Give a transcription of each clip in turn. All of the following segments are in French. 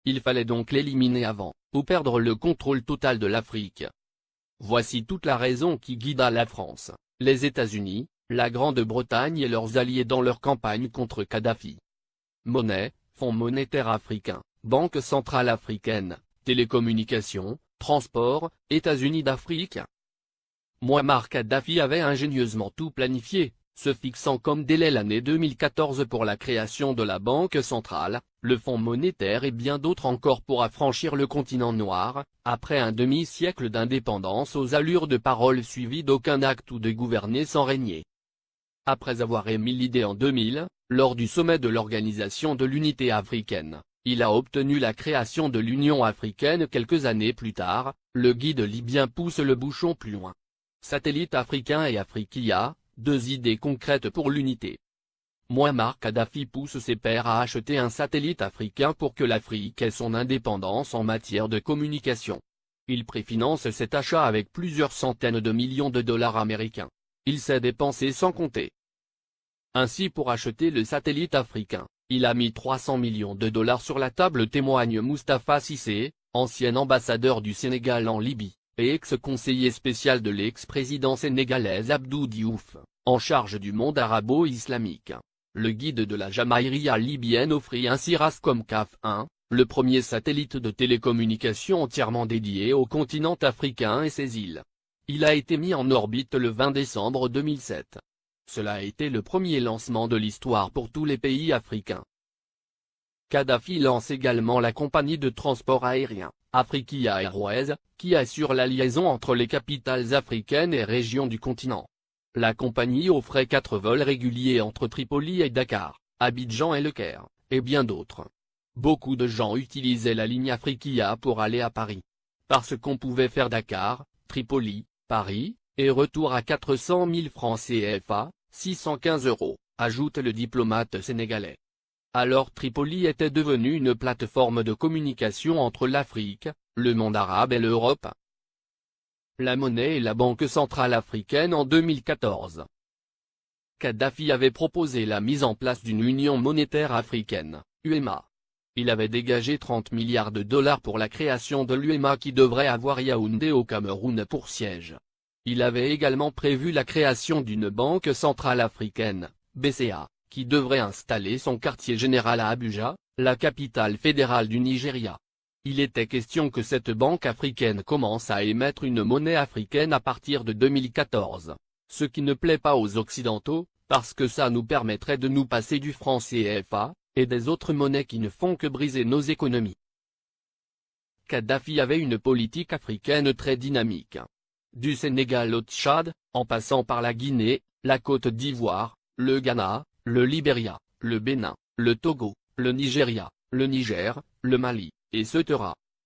Il fallait donc l'éliminer avant, ou perdre le contrôle total de l'Afrique. Voici toute la raison qui guida la France, les États-Unis, la Grande-Bretagne et leurs alliés dans leur campagne contre Kadhafi. Monnaie, Fonds monétaire africain, Banque centrale africaine, télécommunications, transport, États-Unis d'Afrique. Mouammar Kadhafi avait ingénieusement tout planifié, se fixant comme délai l'année 2014 pour la création de la Banque centrale, le Fonds monétaire et bien d'autres encore pour affranchir le continent noir, après un demi-siècle d'indépendance aux allures de parole suivies d'aucun acte ou de gouverner sans régner. Après avoir émis l'idée en 2000, lors du sommet de l'Organisation de l'Unité africaine, il a obtenu la création de l'Union africaine quelques années plus tard. Le guide libyen pousse le bouchon plus loin. Satellite africain et Afriquia, deux idées concrètes pour l'unité. Mouammar Kadhafi pousse ses pairs à acheter un satellite africain pour que l'Afrique ait son indépendance en matière de communication. Il préfinance cet achat avec plusieurs centaines de millions de dollars américains. Il s'est dépensé sans compter. Ainsi, pour acheter le satellite africain, il a mis 300 millions de dollars sur la table, témoigne Moustapha Cissé, ancien ambassadeur du Sénégal en Libye, et ex-conseiller spécial de l'ex-président sénégalais Abdou Diouf, en charge du monde arabo-islamique. Le guide de la Jamaïria libyenne offrit ainsi Rascom CAF 1, le premier satellite de télécommunication entièrement dédié au continent africain et ses îles. Il a été mis en orbite le 20 décembre 2007. Cela a été le premier lancement de l'histoire pour tous les pays africains. Kadhafi lance également la compagnie de transport aérien, Afriquia Airways, qui assure la liaison entre les capitales africaines et régions du continent. La compagnie offrait 4 vols réguliers entre Tripoli et Dakar, Abidjan et Le Caire, et bien d'autres. Beaucoup de gens utilisaient la ligne Afriquia pour aller à Paris. Parce qu'on pouvait faire Dakar, Tripoli, Paris, et retour à 400 000 francs CFA, 615 €, ajoute le diplomate sénégalais. Alors Tripoli était devenue une plateforme de communication entre l'Afrique, le monde arabe et l'Europe. La monnaie et la Banque centrale africaine en 2014. Kadhafi avait proposé la mise en place d'une union monétaire africaine, UEMA. Il avait dégagé 30 milliards de dollars pour la création de l'UEMA qui devrait avoir Yaoundé au Cameroun pour siège. Il avait également prévu la création d'une Banque centrale africaine, BCA, qui devrait installer son quartier général à Abuja, la capitale fédérale du Nigeria. Il était question que cette banque africaine commence à émettre une monnaie africaine à partir de 2014. Ce qui ne plaît pas aux Occidentaux, parce que ça nous permettrait de nous passer du franc CFA, et des autres monnaies qui ne font que briser nos économies. Kadhafi avait une politique africaine très dynamique. Du Sénégal au Tchad, en passant par la Guinée, la Côte d'Ivoire, le Ghana, le Libéria, le Bénin, le Togo, le Nigeria, le Niger, le Mali, etc.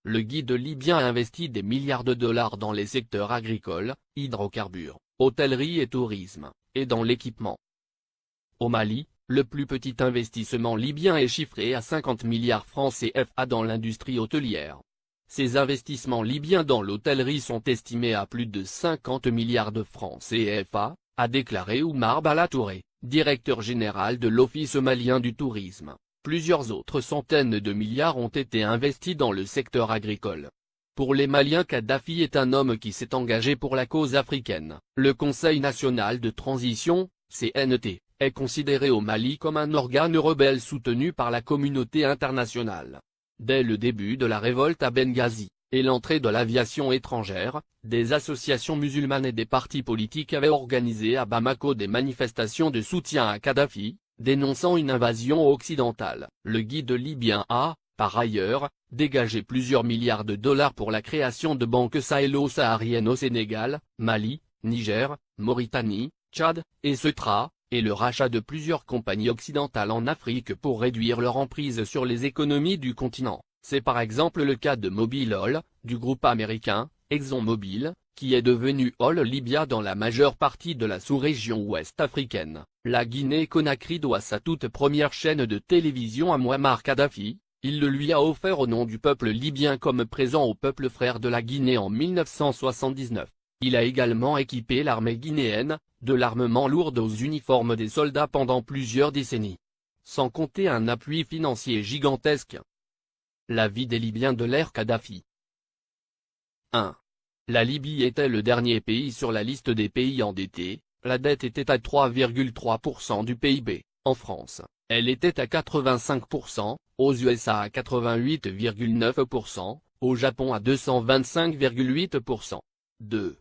Le guide libyen a investi des milliards de dollars dans les secteurs agricoles, hydrocarbures, hôtellerie et tourisme, et dans l'équipement. Au Mali, le plus petit investissement libyen est chiffré à 50 milliards francs CFA dans l'industrie hôtelière. Ces investissements libyens dans l'hôtellerie sont estimés à plus de 50 milliards de francs CFA, a déclaré Oumar Bala Touré, directeur général de l'Office malien du tourisme. Plusieurs autres centaines de milliards ont été investis dans le secteur agricole. Pour les Maliens, Kadhafi est un homme qui s'est engagé pour la cause africaine. Le Conseil national de transition, CNT, est considéré au Mali comme un organe rebelle soutenu par la communauté internationale. Dès le début de la révolte à Benghazi, et l'entrée de l'aviation étrangère, des associations musulmanes et des partis politiques avaient organisé à Bamako des manifestations de soutien à Kadhafi, dénonçant une invasion occidentale. Le guide libyen a, par ailleurs, dégagé plusieurs milliards de dollars pour la création de banques sahélo-sahariennes au Sénégal, Mali, Niger, Mauritanie, Tchad, etc., et le rachat de plusieurs compagnies occidentales en Afrique pour réduire leur emprise sur les économies du continent. C'est par exemple le cas de Mobil Oil, du groupe américain, ExxonMobil, qui est devenu Oil Libya dans la majeure partie de la sous-région ouest africaine. La Guinée-Conakry doit sa toute première chaîne de télévision à Mouammar Kadhafi. Il le lui a offert au nom du peuple libyen comme présent au peuple frère de la Guinée en 1979. Il a également équipé l'armée guinéenne, de l'armement lourd aux uniformes des soldats pendant plusieurs décennies. Sans compter un appui financier gigantesque. La vie des Libyens de l'ère Kadhafi. 1. La Libye était le dernier pays sur la liste des pays endettés, la dette était à 3,3% du PIB, en France, elle était à 85%, aux USA à 88,9%, au Japon à 225,8%. 2.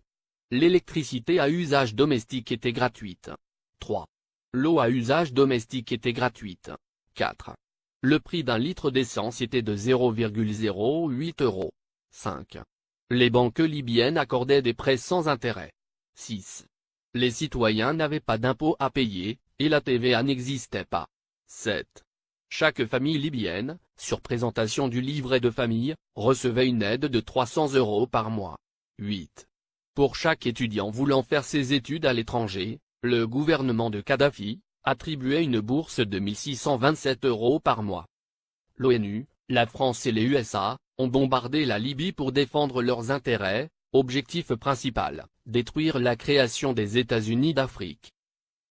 L'électricité à usage domestique était gratuite. 3. L'eau à usage domestique était gratuite. 4. Le prix d'un litre d'essence était de 0,08 €. 5. Les banques libyennes accordaient des prêts sans intérêt. 6. Les citoyens n'avaient pas d'impôts à payer, et la TVA n'existait pas. 7. Chaque famille libyenne, sur présentation du livret de famille, recevait une aide de 300 € par mois. 8. Pour chaque étudiant voulant faire ses études à l'étranger, le gouvernement de Kadhafi attribuait une bourse de 1627 € par mois. L'ONU, la France et les USA ont bombardé la Libye pour défendre leurs intérêts, objectif principal, détruire la création des États-Unis d'Afrique.